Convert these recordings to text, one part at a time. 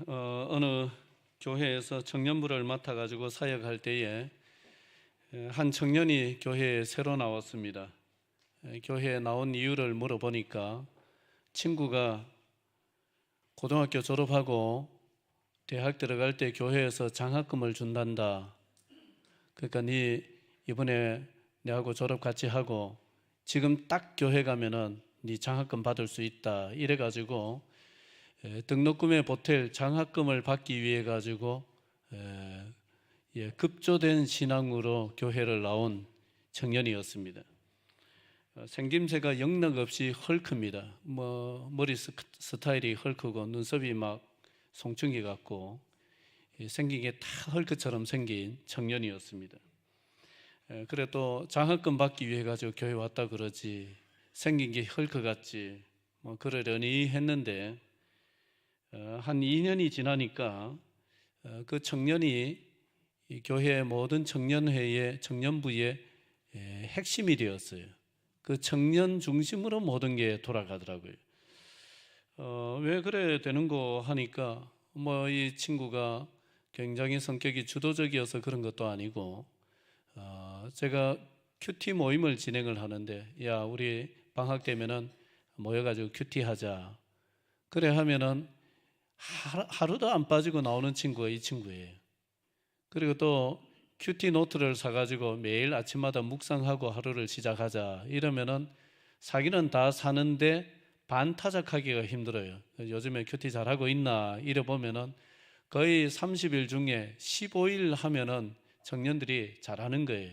어느 교회에서 청년부를 맡아가지고 사역할 때에 한 청년이 교회에 새로 나왔습니다. 교회에 나온 이유를 물어보니까 친구가 고등학교 졸업하고 대학 들어갈 때 교회에서 장학금을 준단다. 그러니까 네 이번에 내하고 졸업 같이 하고 지금 딱 교회 가면은 네 장학금 받을 수 있다. 이래가지고 등록금에 보탤 장학금을 받기 위해 가지고 급조된 신앙으로 교회를 나온 청년이었습니다. 생김새가 영락없이 헐크입니다. 머리 스타일이 헐크고 눈썹이 막 송충이 같고 생긴 게 다 헐크처럼 생긴 청년이었습니다. 그래 또 장학금 받기 위해 가지고 교회 왔다 그러지 생긴 게 헐크 같지 그러려니 했는데 한 2년이 지나니까 그 청년이 이 교회 모든 청년회의 청년부의 핵심이 되었어요. 그 청년 중심으로 모든 게 돌아가더라고요. 왜 그래 되는 거 하니까 이 친구가 굉장히 성격이 주도적이어서 그런 것도 아니고 제가 큐티 모임을 진행을 하는데 야 우리 방학 되면은 모여가지고 큐티 하자. 그래 하면은 하루도 안 빠지고 나오는 친구가 이 친구예요. 그리고 또 큐티 노트를 사가지고 매일 아침마다 묵상하고 하루를 시작하자 이러면은 사기는 다 사는데 반타작하기가 힘들어요. 요즘에 큐티 잘하고 있나 이래 보면은 거의 30일 중에 15일 하면은 청년들이 잘하는 거예요.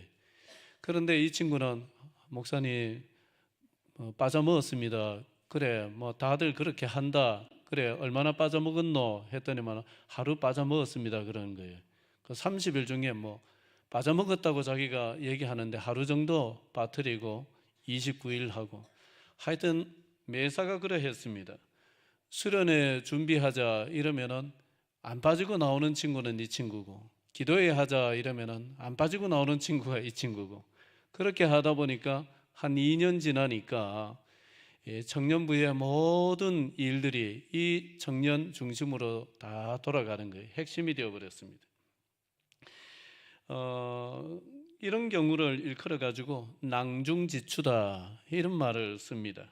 그런데 이 친구는 목사님 빠져먹었습니다. 그래 다들 그렇게 한다. 그래 얼마나 빠져먹었노 했더니만 하루 빠져먹었습니다 그러는 거예요. 그 30일 중에 빠져먹었다고 자기가 얘기하는데 하루 정도 빠뜨리고 29일 하고 하여튼 매사가 그러했습니다. 수련회 준비하자 이러면은 안 빠지고 나오는 친구는 이 친구고 기도회 하자 이러면은 안 빠지고 나오는 친구가 이 친구고 그렇게 하다 보니까 한 2년 지나니까 청년부의 모든 일들이 이 청년 중심으로 다 돌아가는 거예요. 핵심이 되어버렸습니다. 이런 경우를 일컬어 가지고 낭중지추다 이런 말을 씁니다.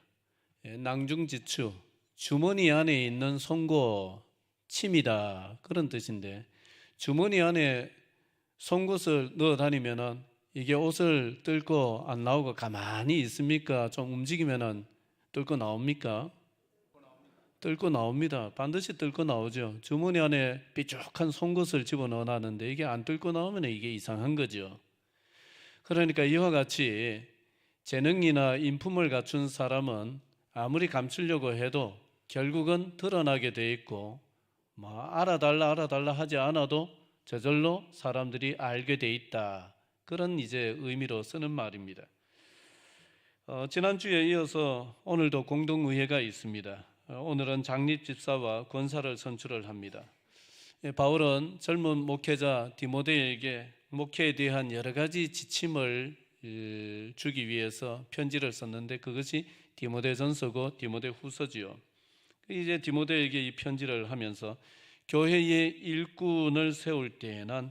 낭중지추, 주머니 안에 있는 송곳, 침이다 그런 뜻인데 주머니 안에 송곳을 넣어 다니면은 이게 옷을 뚫고 안 나오고 가만히 있습니까? 좀 움직이면은 뚫고 나옵니까? 뚫고 나옵니다. 반드시 뚫고 나오죠. 주머니 안에 삐죽한 송곳을 집어넣어 놨는데 이게 안 뚫고 나오면 이게 이상한 거죠. 그러니까 이와 같이 재능이나 인품을 갖춘 사람은 아무리 감추려고 해도 결국은 드러나게 돼 있고 알아달라 하지 않아도 저절로 사람들이 알게 돼 있다. 그런 이제 의미로 쓰는 말입니다. 지난주에 이어서 오늘도 공동의회가 있습니다. 오늘은 장립집사와 권사를 선출을 합니다. 바울은 젊은 목회자 디모데에게 목회에 대한 여러 가지 지침을 주기 위해서 편지를 썼는데 그것이 디모데전서고 디모데후서지요. 이제 디모데에게 이 편지를 하면서 교회의 일꾼을 세울 때에는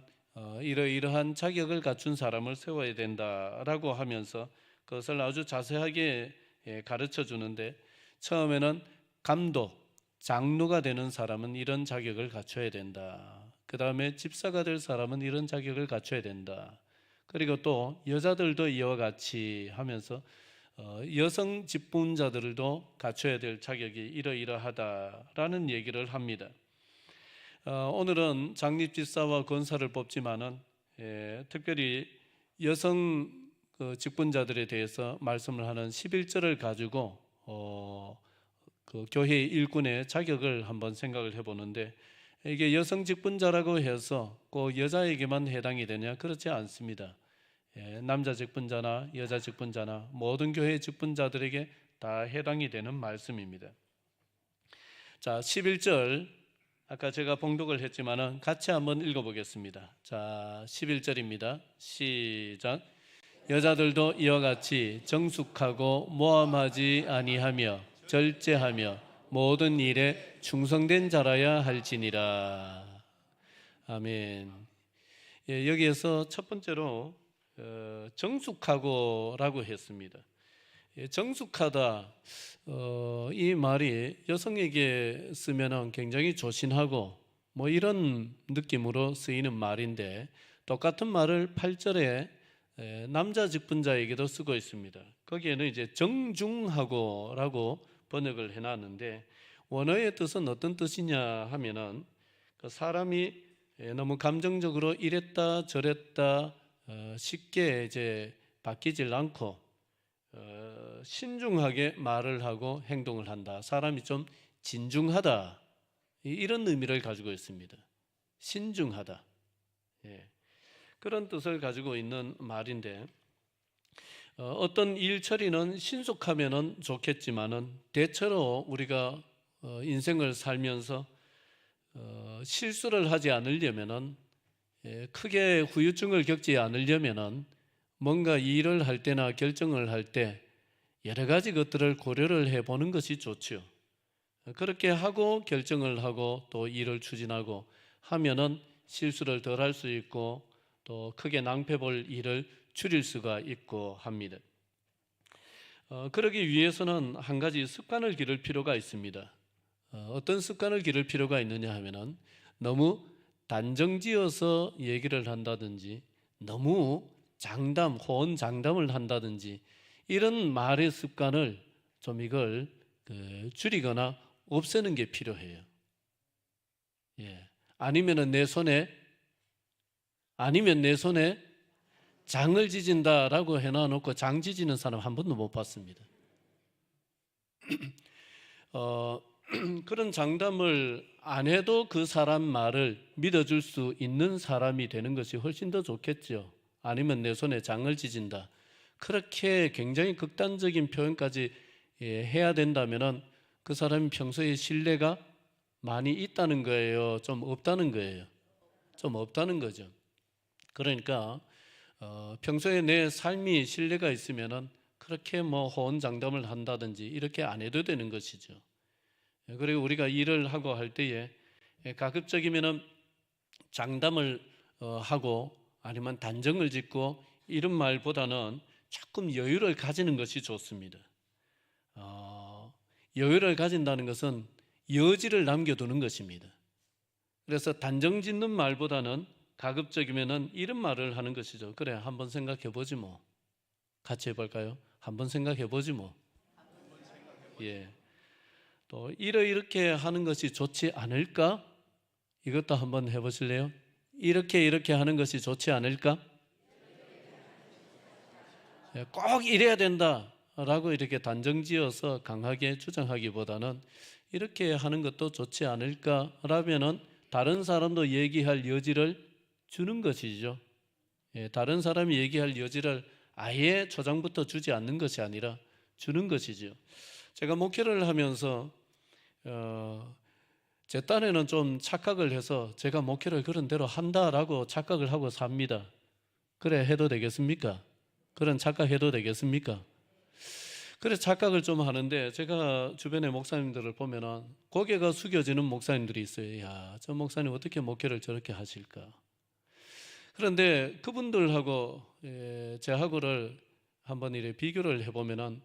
이러이러한 자격을 갖춘 사람을 세워야 된다라고 하면서 그것을 아주 자세하게 가르쳐 주는데 처음에는 감독, 장로가 되는 사람은 이런 자격을 갖춰야 된다. 그 다음에 집사가 될 사람은 이런 자격을 갖춰야 된다. 그리고 또 여자들도 이와 같이 하면서 여성 직분자들도 갖춰야 될 자격이 이러이러하다라는 얘기를 합니다. 오늘은 장립집사와 권사를 뽑지만은 특별히 여성 직분자들에 대해서 말씀을 하는 11절을 가지고 그 교회의 일꾼의 자격을 한번 생각을 해보는데 이게 여성 직분자라고 해서 꼭 여자에게만 해당이 되냐? 그렇지 않습니다. 남자 직분자나 여자 직분자나 모든 교회 직분자들에게 다 해당이 되는 말씀입니다. 자, 11절 아까 제가 봉독을 했지만은 같이 한번 읽어보겠습니다. 자, 11절입니다. 시작. 여자들도 이와 같이 정숙하고 모함하지 아니하며 절제하며 모든 일에 충성된 자라야 할지니라. 아멘. 예, 여기에서 첫 번째로 정숙하고라고 했습니다. 예, 정숙하다, 이 말이 여성에게 쓰면은 굉장히 조신하고 뭐 이런 느낌으로 쓰이는 말인데, 똑같은 말을 8절에 남자 직분자에게도 쓰고 있습니다. 거기에는 이제 정중하고라고 번역을 해놨는데, 원어의 뜻은 어떤 뜻이냐 하면은 그 사람이 너무 감정적으로 이랬다 저랬다 쉽게 이제 바뀌질 않고 신중하게 말을 하고 행동을 한다. 사람이 좀 진중하다, 이런 의미를 가지고 있습니다. 신중하다. 예. 그런 뜻을 가지고 있는 말인데, 어떤 일 처리는 신속하면은 좋겠지만은 대체로 우리가 인생을 살면서 실수를 하지 않으려면은, 크게 후유증을 겪지 않으려면은 뭔가 일을 할 때나 결정을 할 때 여러 가지 것들을 고려를 해보는 것이 좋죠. 그렇게 하고 결정을 하고 또 일을 추진하고 하면은 실수를 덜 할 수 있고 또 크게 낭패 볼 일을 줄일 수가 있고 합니다. 그러기 위해서는 한 가지 습관을 기를 필요가 있습니다. 어떤 습관을 기를 필요가 있느냐 하면은, 너무 단정지어서 얘기를 한다든지 너무 호언장담을 한다든지 이런 말의 습관을 좀 이걸 줄이거나 없애는 게 필요해요. 예. 아니면 내 손에 장을 지진다라고 해놔놓고 장 지지는 사람 한 번도 못 봤습니다. 그런 장담을 안 해도 그 사람 말을 믿어줄 수 있는 사람이 되는 것이 훨씬 더 좋겠죠. 아니면 내 손에 장을 지진다, 그렇게 굉장히 극단적인 표현까지 해야 된다면은 그 사람이 평소에 신뢰가 많이 있다는 거예요, 좀 없다는 거예요? 좀 없다는 거죠. 그러니까 평소에 내 삶이 신뢰가 있으면은 그렇게 뭐 호언장담을 한다든지 이렇게 안 해도 되는 것이죠. 그리고 우리가 일을 하고 할 때에 가급적이면은 장담을 하고 아니면 단정을 짓고 이런 말보다는 조금 여유를 가지는 것이 좋습니다. 여유를 가진다는 것은 여지를 남겨두는 것입니다. 그래서 단정 짓는 말보다는 가급적이면은 이런 말을 하는 것이죠. 그래, 한번 생각해 보지 뭐. 같이 해볼까요? 한번 생각해 보지 뭐. 예. 또 이렇게 하는 것이 좋지 않을까? 이것도 한번 해보실래요? 이렇게 하는 것이 좋지 않을까? 예, 꼭 이래야 된다라고 이렇게 단정지어서 강하게 주장하기보다는 이렇게 하는 것도 좋지 않을까라면은 다른 사람도 얘기할 여지를 주는 것이죠. 예, 다른 사람이 얘기할 여지를 아예 초장부터 주지 않는 것이 아니라 주는 것이죠. 제가 목회를 하면서 제 딴에는 좀 착각을 해서 제가 목회를 그런 대로 한다라고 착각을 하고 삽니다. 그래 해도 되겠습니까? 그런 착각해도 되겠습니까? 그래 착각을 좀 하는데, 제가 주변의 목사님들을 보면은 고개가 숙여지는 목사님들이 있어요. 야, 저 목사님 어떻게 목회를 저렇게 하실까? 그런데 그분들하고 제하고를 한번 이렇게 비교를 해보면은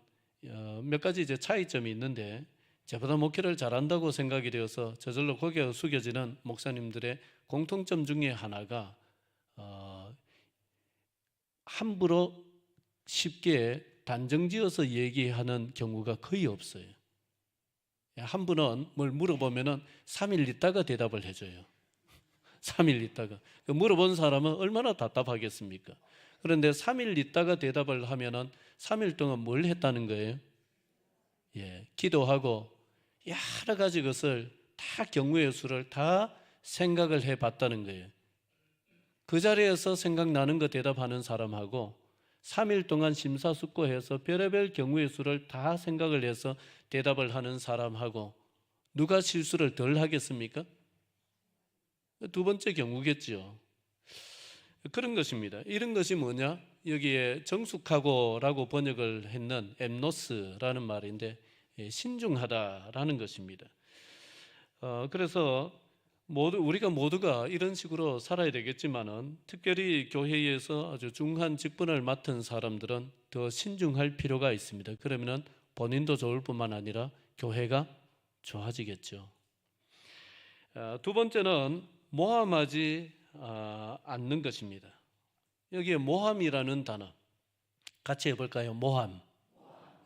몇 가지 이제 차이점이 있는데, 저보다 목회를 잘한다고 생각이 되어서 저절로 고개가 숙여지는 목사님들의 공통점 중에 하나가 함부로 쉽게 단정지어서 얘기하는 경우가 거의 없어요. 한 분은 뭘 물어보면은 3일 있다가 대답을 해줘요. 3일 있다가. 물어본 사람은 얼마나 답답하겠습니까? 그런데 3일 있다가 대답을 하면은 3일 동안 뭘 했다는 거예요? 예, 기도하고 여러 가지 것을 다, 경우의 수를 다 생각을 해 봤다는 거예요. 그 자리에서 생각나는 거 대답하는 사람하고 3일 동안 심사숙고해서 별의별 경우의 수를 다 생각을 해서 대답을 하는 사람하고 누가 실수를 덜 하겠습니까? 두 번째 경우겠죠. 그런 것입니다. 이런 것이 뭐냐? 여기에 정숙하고라고 번역을 했는 엠노스라는 말인데, 신중하다라는 것입니다. 그래서 우리가 모두가 이런 식으로 살아야 되겠지만은 특별히 교회에서 아주 중한 직분을 맡은 사람들은 더 신중할 필요가 있습니다. 그러면은 본인도 좋을 뿐만 아니라 교회가 좋아지겠죠. 두 번째는 모함하지 않는 것입니다. 여기에 모함이라는 단어 같이 해볼까요? 모함.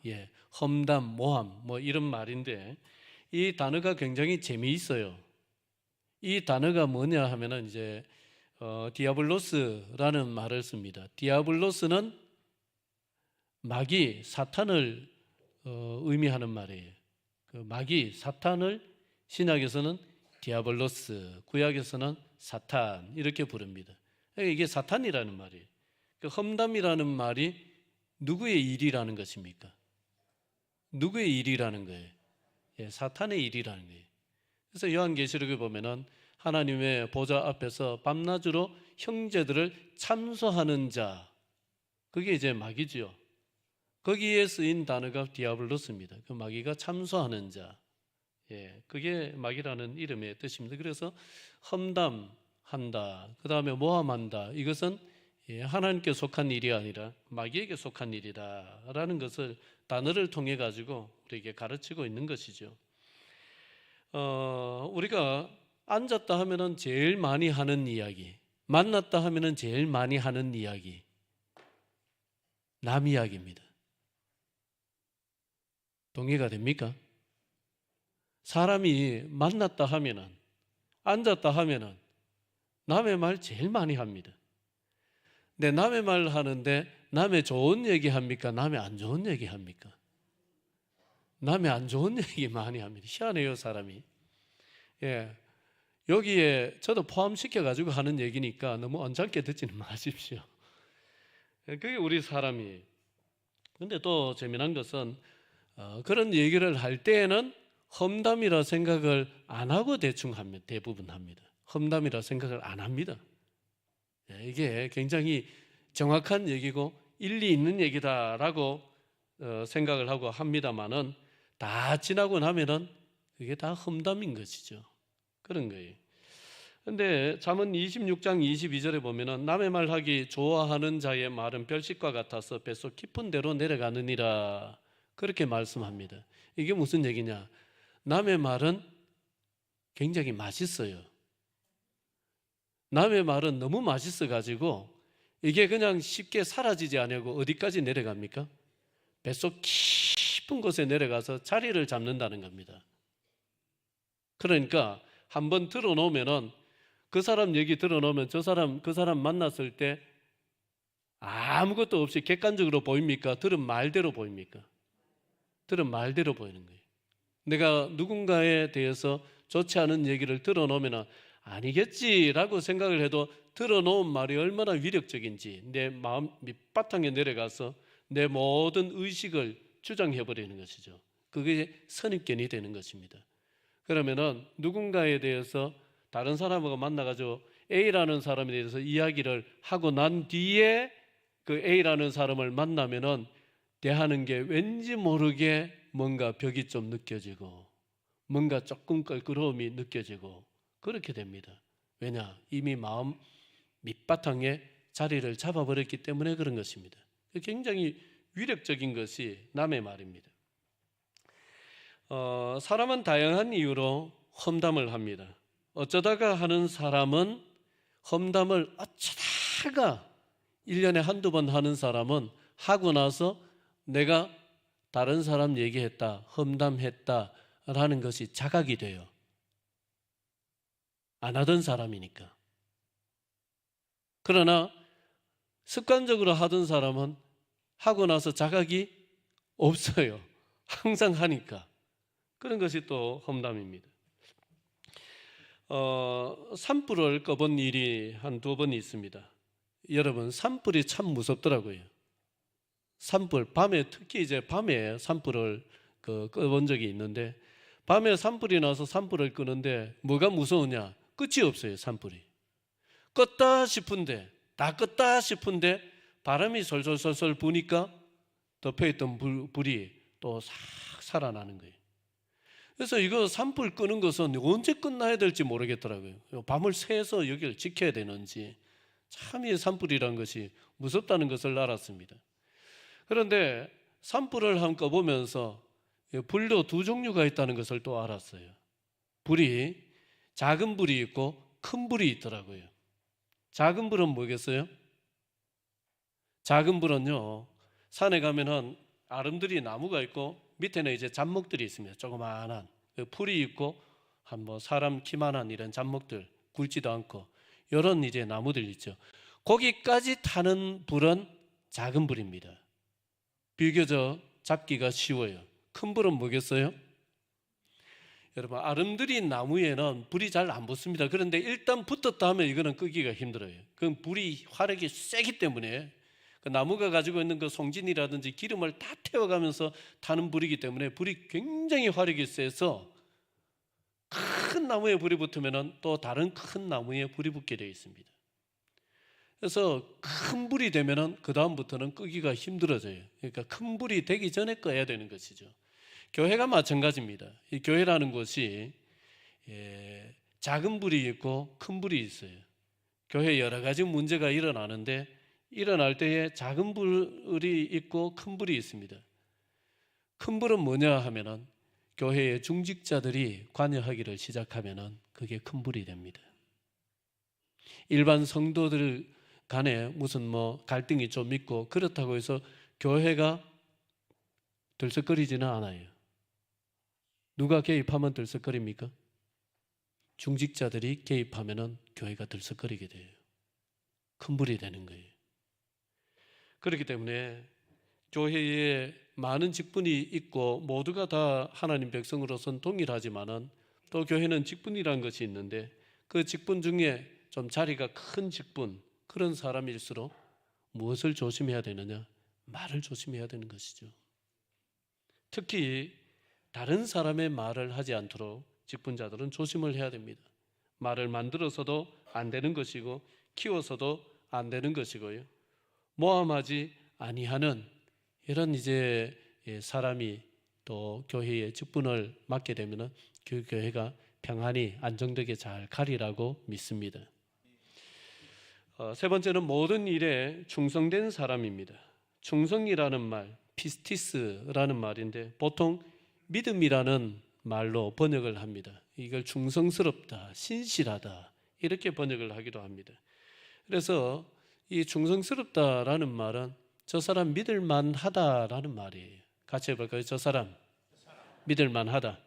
예, 험담, 모함 뭐 이런 말인데 이 단어가 굉장히 재미있어요. 이 단어가 뭐냐 하면은 이제 디아블로스라는 말을 씁니다. 디아블로스는 마귀, 사탄을 의미하는 말이에요. 그 마귀, 사탄을 신약에서는 디아블로스, 구약에서는 사탄 이렇게 부릅니다. 이게 사탄이라는 말이에요. 그 험담이라는 말이 누구의 일이라는 것입니까? 누구의 일이라는 거예요? 예, 사탄의 일이라는 거예요. 그래서 요한계시록에 보면은 하나님의 보좌 앞에서 밤낮으로 형제들을 참소하는 자, 그게 이제 마귀지요. 거기에 쓰인 단어가 디아블로스입니다. 그 마귀가 참소하는 자, 예, 그게 마귀라는 이름의 뜻입니다. 그래서 험담한다, 그 다음에 모함한다, 이것은 하나님께 속한 일이 아니라 마귀에게 속한 일이다라는 것을 단어를 통해 가지고 우리에게 가르치고 있는 것이죠. 우리가 앉았다 하면은 제일 많이 하는 이야기, 만났다 하면은 제일 많이 하는 이야기, 남 이야기입니다. 동의가 됩니까? 사람이 만났다 하면은, 앉았다 하면은 남의 말 제일 많이 합니다. 근데 남의 말 하는데 남의 좋은 얘기 합니까? 남의 안 좋은 얘기 합니까? 남의 안 좋은 얘기 많이 합니다. 희한해요, 사람이. 예, 여기에 저도 포함시켜가지고 하는 얘기니까 너무 언짢게 듣지는 마십시오. 그게 우리 사람이에요. 근데 또 재미난 것은 그런 얘기를 할 때에는 험담이라 생각을 안 하고 대충 합니다. 대부분 합니다. 험담이라 생각을 안 합니다. 이게 굉장히 정확한 얘기고 일리 있는 얘기다라고 생각을 하고 합니다만은 다 지나고 나면은 그게 다 험담인 것이죠. 그런 거예요. 근데 잠언 26장 22절에 보면은 남의 말하기 좋아하는 자의 말은 별식과 같아서 뱃속 깊은 데로 내려가느니라, 그렇게 말씀합니다. 이게 무슨 얘기냐? 남의 말은 굉장히 맛있어요. 남의 말은 너무 맛있어 가지고 이게 그냥 쉽게 사라지지 않고 어디까지 내려갑니까? 뱃속 깊은 곳에 내려가서 자리를 잡는다는 겁니다. 그러니까 한번 들어놓으면은 그 사람 얘기 들어놓으면 그 사람 만났을 때 아무것도 없이 객관적으로 보입니까? 들은 말대로 보입니까? 들은 말대로 보이는 거예요. 내가 누군가에 대해서 좋지 않은 얘기를 들어놓으면 아니겠지라고 생각을 해도 들어놓은 말이 얼마나 위력적인지 내 마음 밑바탕에 내려가서 내 모든 의식을 주장해버리는 것이죠. 그게 선입견이 되는 것입니다. 그러면은 누군가에 대해서 다른 사람하고 만나가지고 A라는 사람에 대해서 이야기를 하고 난 뒤에 그 A라는 사람을 만나면은 대하는 게 왠지 모르게 뭔가 벽이 좀 느껴지고 뭔가 조금 껄끄러움이 느껴지고 그렇게 됩니다. 왜냐? 이미 마음 밑바탕에 자리를 잡아버렸기 때문에 그런 것입니다. 굉장히 위력적인 것이 남의 말입니다. 사람은 다양한 이유로 험담을 합니다. 어쩌다가 하는 사람은 험담을 어쩌다가 1년에 한두 번 하는 사람은 하고 나서 내가 다른 사람 얘기했다, 험담했다라는 것이 자각이 돼요. 안 하던 사람이니까. 그러나 습관적으로 하던 사람은 하고 나서 자각이 없어요. 항상 하니까. 그런 것이 또 험담입니다. 산불을 꺼본 일이 한두 번 있습니다. 여러분, 산불이 참 무섭더라고요. 산불, 밤에 특히 이제 밤에 산불을 꺼본 적이 있는데 밤에 산불이 나서 산불을 끄는데 뭐가 무서우냐? 끝이 없어요, 산불이. 껐다 싶은데, 다 껐다 싶은데 바람이 솔솔솔솔 부니까 덮여있던 불이 또 싹 살아나는 거예요. 그래서 이거 산불 끄는 것은 언제 끝나야 될지 모르겠더라고요. 밤을 새서 여기를 지켜야 되는지. 참 이 산불이라는 것이 무섭다는 것을 알았습니다. 그런데 산불을 한번 꺼보면서 불도 두 종류가 있다는 것을 또 알았어요. 불이 작은 불이 있고 큰 불이 있더라고요. 작은 불은 뭐겠어요? 작은 불은요, 산에 가면은 아름드리 나무가 있고 밑에는 이제 잡목들이 있습니다. 조그마한 풀이 있고 한 뭐 사람 키만한 이런 잡목들, 굵지도 않고 이런 이제 나무들 있죠. 거기까지 타는 불은 작은 불입니다. 비교적 잡기가 쉬워요. 큰 불은 뭐겠어요? 여러분, 아름드리 나무에는 불이 잘 안 붙습니다. 그런데 일단 붙었다 하면 이거는 끄기가 힘들어요. 그건 불이 화력이 세기 때문에 그 나무가 가지고 있는 그 송진이라든지 기름을 다 태워가면서 타는 불이기 때문에 불이 굉장히 화력이 세서 큰 나무에 불이 붙으면 또 다른 큰 나무에 불이 붙게 되어 있습니다. 그래서 큰 불이 되면은 그 다음부터는 끄기가 힘들어져요. 그러니까 큰 불이 되기 전에 꺼야 되는 것이죠. 교회가 마찬가지입니다. 이 교회라는 것이 작은 불이 있고 큰 불이 있어요. 교회에 여러 가지 문제가 일어나는데 일어날 때에 작은 불이 있고 큰 불이 있습니다. 큰 불은 뭐냐 하면은 교회의 중직자들이 관여하기를 시작하면은 그게 큰 불이 됩니다. 일반 성도들 간에 무슨 뭐 갈등이 좀 있고 그렇다고 해서 교회가 들썩거리지는 않아요. 누가 개입하면 들썩거립니까? 중직자들이 개입하면은 교회가 들썩거리게 돼요. 큰 불이 되는 거예요. 그렇기 때문에 교회에 많은 직분이 있고 모두가 다 하나님 백성으로서는 동일하지만은 또 교회는 직분이라는 것이 있는데 그 직분 중에 좀 자리가 큰 직분, 그런 사람일수록 무엇을 조심해야 되느냐? 말을 조심해야 되는 것이죠. 특히 다른 사람의 말을 하지 않도록 직분자들은 조심을 해야 됩니다. 말을 만들어서도 안 되는 것이고 키워서도 안 되는 것이고요. 모함하지 아니하는 이런 이제 사람이 또 교회의 직분을 맡게 되면은 그 교회가 평안히 안정되게 잘 가리라고 믿습니다. 세 번째는 모든 일에 충성된 사람입니다. 충성이라는 말, 피스티스라는 말인데 보통 믿음이라는 말로 번역을 합니다. 이걸 충성스럽다, 신실하다 이렇게 번역을 하기도 합니다. 그래서 이 충성스럽다라는 말은 저 사람 믿을만하다라는 말이에요. 같이 해볼까요? 저 사람 믿을만하다.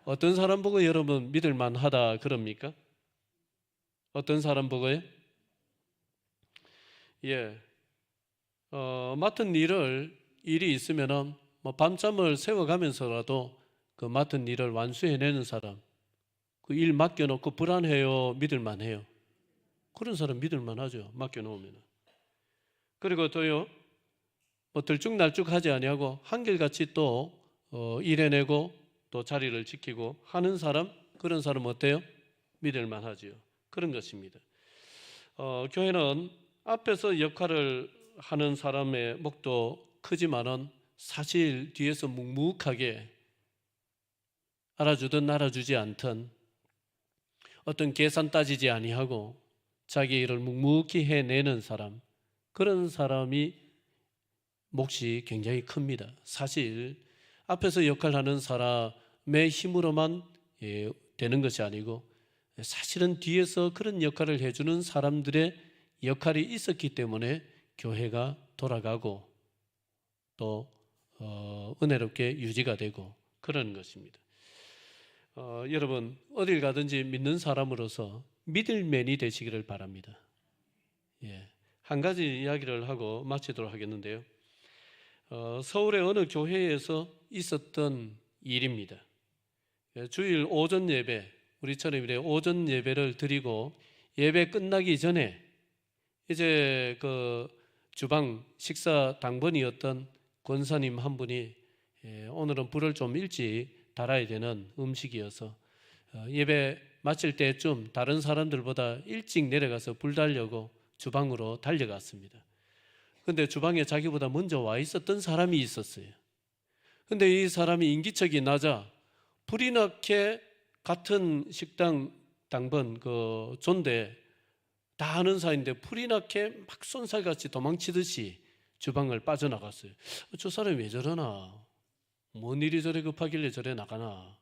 어떤 사람 보고 여러분 믿을만하다 그럽니까? 어떤 사람 보고요? 맡은 일이 있으면은 뭐 밤잠을 새워가면서라도 그 맡은 일을 완수해내는 사람, 그 일 맡겨놓고 불안해요, 믿을만해요? 그런 사람 믿을만하죠. 맡겨놓으면. 그리고 또요, 뭐 들쭉날쭉하지 아니하고 한결같이 또 일해내고 또 자리를 지키고 하는 사람, 그런 사람 어때요? 믿을만하지요. 그런 것입니다. 교회는 앞에서 역할을 하는 사람의 몫도 크지만은 사실 뒤에서 묵묵하게 알아주든 알아주지 않든 어떤 계산 따지지 아니하고 자기 일을 묵묵히 해내는 사람, 그런 사람이 몫이 굉장히 큽니다. 사실 앞에서 역할하는 사람의 힘으로만 되는 것이 아니고 사실은 뒤에서 그런 역할을 해주는 사람들의 역할이 있었기 때문에 교회가 돌아가고 또 은혜롭게 유지가 되고 그런 것입니다. 여러분 어딜 가든지 믿는 사람으로서 믿을맨이 되시기를 바랍니다. 한 가지 이야기를 하고 마치도록 하겠는데요. 서울의 어느 교회에서 있었던 일입니다. 주일 오전 예배, 우리처럼 이래 오전 예배를 드리고 예배 끝나기 전에 이제 그 주방 식사 당번이었던 권사님 한 분이 오늘은 불을 좀 일찍 달아야 되는 음식이어서 예배 마칠 때쯤 다른 사람들보다 일찍 내려가서 불 달려고 주방으로 달려갔습니다. 그런데 주방에 자기보다 먼저 와 있었던 사람이 있었어요. 근데 이 사람이 인기척이 낮아 불이 나게 같은 식당 당번 그 존대 다 아는 사이인데 불이 나게 막 쏜살같이 도망치듯이 주방을 빠져나갔어요. 저 사람이 왜 저러나? 뭔 일이 저래 급하길래 저래 나가나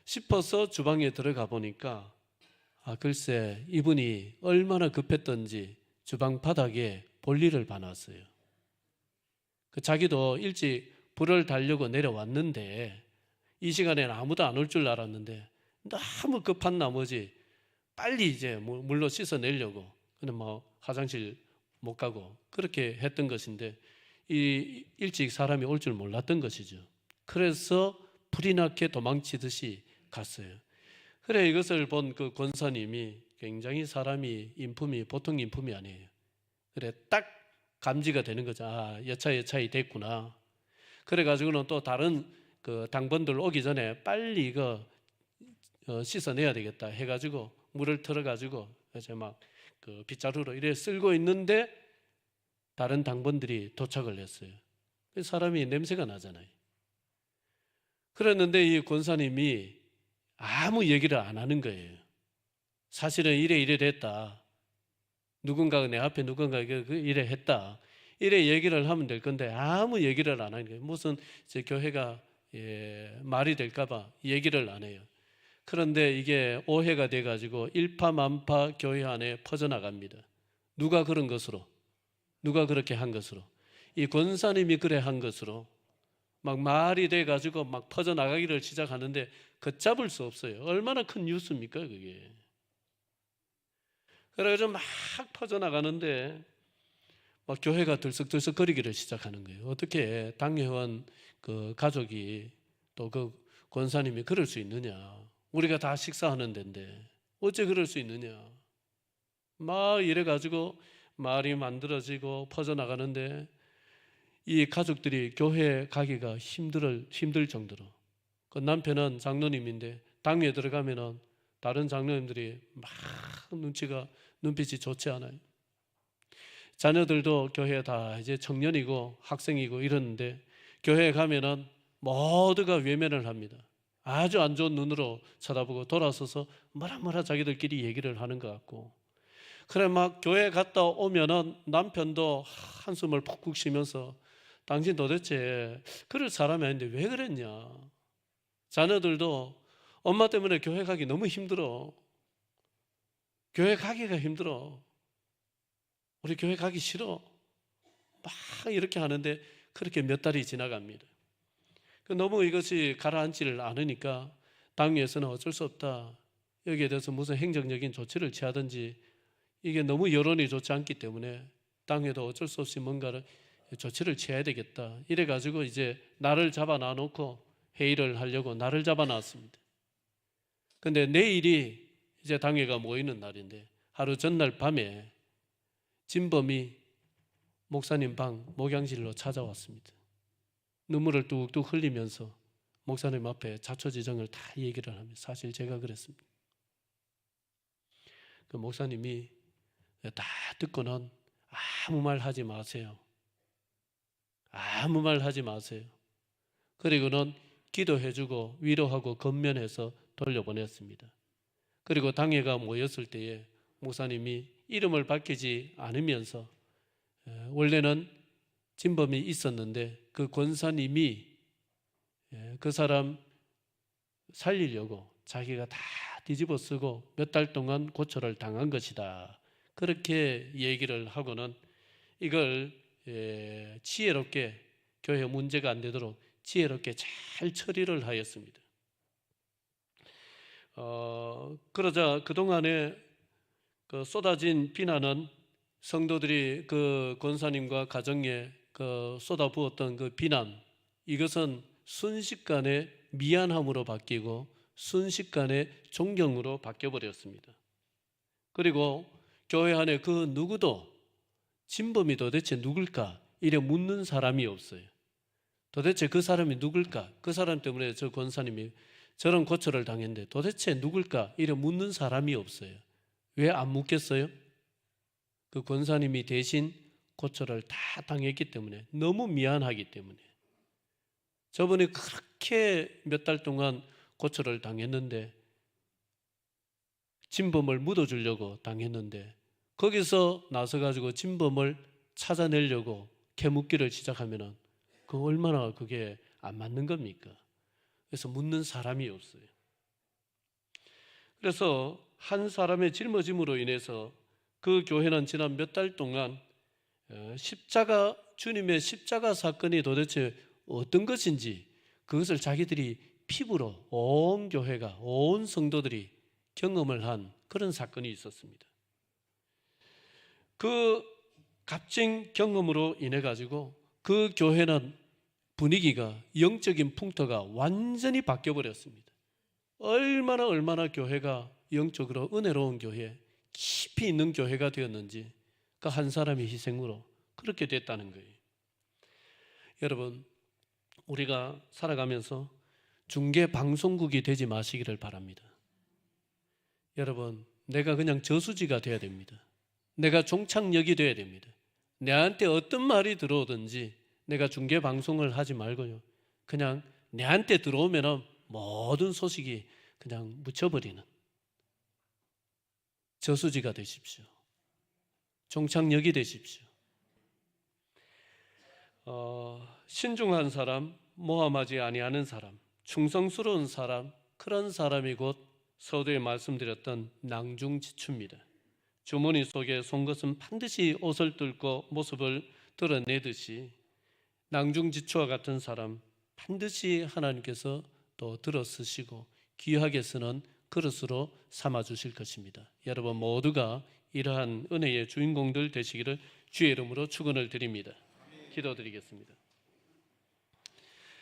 싶어서 주방에 들어가 보니까 글쎄 이분이 얼마나 급했던지 주방 바닥에 볼일을 봐놨어요. 자기도 일찍 불을 달려고 내려왔는데 이 시간에는 아무도 안 올 줄 알았는데 너무 급한 나머지 빨리 이제 물로 씻어내려고 근데 화장실 못 가고 그렇게 했던 것인데 이 일찍 사람이 올 줄 몰랐던 것이죠. 그래서 불이 나게 도망치듯이 갔어요. 그래 이것을 본 그 권사님이 굉장히 사람이 인품이 보통 인품이 아니에요. 그래 딱 감지가 되는 거죠. 여차여차히 됐구나. 그래가지고는 또 다른 그 당번들 오기 전에 빨리 이거 씻어내야 되겠다 해가지고 물을 틀어가지고 이제 막 그 빗자루로 이래 쓸고 있는데 다른 당번들이 도착을 했어요. 사람이 냄새가 나잖아요. 그랬는데 이 권사님이 아무 얘기를 안 하는 거예요. 사실은 이래 됐다. 누군가가 내 앞에 누군가가 이래 했다. 이래 얘기를 하면 될 건데 아무 얘기를 안 하는 거예요. 무슨 제 교회가 말이 될까봐 얘기를 안 해요. 그런데 이게 오해가 돼가지고 일파만파 교회 안에 퍼져나갑니다. 누가 그런 것으로? 누가 그렇게 한 것으로? 이 권사님이 그래 한 것으로 막 말이 돼가지고 막 퍼져나가기를 시작하는데 걷잡을 수 없어요. 얼마나 큰 뉴스입니까 그게. 그래가지고 막 퍼져나가는데 막 교회가 들썩들썩거리기를 시작하는 거예요. 어떻게 당회원 그 가족이 또 그 권사님이 그럴 수 있느냐. 우리가 다 식사하는 데인데 어째 그럴 수 있느냐. 막 이래가지고 말이 만들어지고 퍼져나가는데 이 가족들이 교회 가기가 힘들 정도로 그 남편은 장로님인데 당회에 들어가면은 다른 장로님들이 막 눈빛이 좋지 않아요. 자녀들도 교회에 다 이제 청년이고 학생이고 이러는데 교회에 가면은 모두가 외면을 합니다. 아주 안 좋은 눈으로 쳐다보고 돌아서서 뭐라 자기들끼리 얘기를 하는 것 같고 그래 막 교회 갔다 오면은 남편도 한숨을 푹푹 쉬면서 당신 도대체 그럴 사람이 아닌데 왜 그랬냐. 자녀들도 엄마 때문에 교회 가기 너무 힘들어. 교회 가기가 힘들어. 우리 교회 가기 싫어. 막 이렇게 하는데 그렇게 몇 달이 지나갑니다. 너무 이것이 가라앉지를 않으니까 당위에서는 어쩔 수 없다. 여기에 대해서 무슨 행정적인 조치를 취하든지 이게 너무 여론이 좋지 않기 때문에 당회도 어쩔 수 없이 뭔가를 조치를 취해야 되겠다. 이래가지고 이제 날을 잡아 놔놓고 회의를 하려고 날을 잡아 놨습니다. 근데 내일이 이제 당회가 모이는 날인데 하루 전날 밤에 진범이 목사님 방 목양실로 찾아왔습니다. 눈물을 뚝뚝 흘리면서 목사님 앞에 자초지정을 다 얘기를 하며 사실 제가 그랬습니다. 그 목사님이 다 듣고는 아무 말 하지 마세요. 아무 말 하지 마세요. 그리고는 기도해주고 위로하고 건면해서 돌려보냈습니다. 그리고 당회가 모였을 때에 목사님이 이름을 밝히지 않으면서 원래는 진범이 있었는데 그 권사님이 그 사람 살리려고 자기가 다 뒤집어 쓰고 몇 달 동안 고초를 당한 것이다. 그렇게 얘기를 하고는 이걸 지혜롭게 교회 문제가 안 되도록 지혜롭게 잘 처리를 하였습니다. 그러자 그동안에 그 쏟아진 비난은 성도들이 그 권사님과 가정에 그 쏟아부었던 그 비난 이것은 순식간에 미안함으로 바뀌고 순식간에 존경으로 바뀌어버렸습니다. 그리고 교회 안에 그 누구도 진범이 도대체 누굴까 이래 묻는 사람이 없어요. 도대체 그 사람이 누굴까? 그 사람 때문에 저 권사님이 저런 고초를 당했는데 도대체 누굴까 이래 묻는 사람이 없어요. 왜 안 묻겠어요? 그 권사님이 대신 고초를 다 당했기 때문에 너무 미안하기 때문에 저번에 그렇게 몇 달 동안 고초를 당했는데, 진범을 묻어주려고 당했는데, 거기서 나서가지고 진범을 찾아내려고 캐묻기를 시작하면은 그 얼마나 그게 안 맞는 겁니까? 그래서 묻는 사람이 없어요. 그래서 한 사람의 짊어짐으로 인해서 그 교회는 지난 몇 달 동안 주님의 십자가 사건이 도대체 어떤 것인지 그것을 자기들이 피부로 온 교회가, 온 성도들이 경험을 한 그런 사건이 있었습니다. 그 값진 경험으로 인해 가지고 그 교회는 분위기가, 영적인 풍토가 완전히 바뀌어 버렸습니다. 얼마나 교회가 영적으로 은혜로운 교회, 깊이 있는 교회가 되었는지 그 한 사람의 희생으로 그렇게 됐다는 거예요. 여러분, 우리가 살아가면서 중계 방송국이 되지 마시기를 바랍니다. 여러분, 내가 그냥 저수지가 돼야 됩니다. 내가 종착역이 돼야 됩니다. 내한테 어떤 말이 들어오든지 내가 중계 방송을 하지 말고요, 그냥 내한테 들어오면 모든 소식이 그냥 묻혀버리는 저수지가 되십시오. 종착역이 되십시오. 신중한 사람, 모함하지 아니하는 사람, 충성스러운 사람, 그런 사람이 곧 서두에 말씀드렸던 낭중지추입니다. 주머니 속에 송것은 반드시 옷을 뚫고 모습을 드러내듯이 낭중지추와 같은 사람 반드시 하나님께서 또 들어쓰시고 귀하게 쓰는 그릇으로 삼아주실 것입니다. 여러분 모두가 이러한 은혜의 주인공들 되시기를 주의 이름으로 축원을 드립니다. 기도드리겠습니다.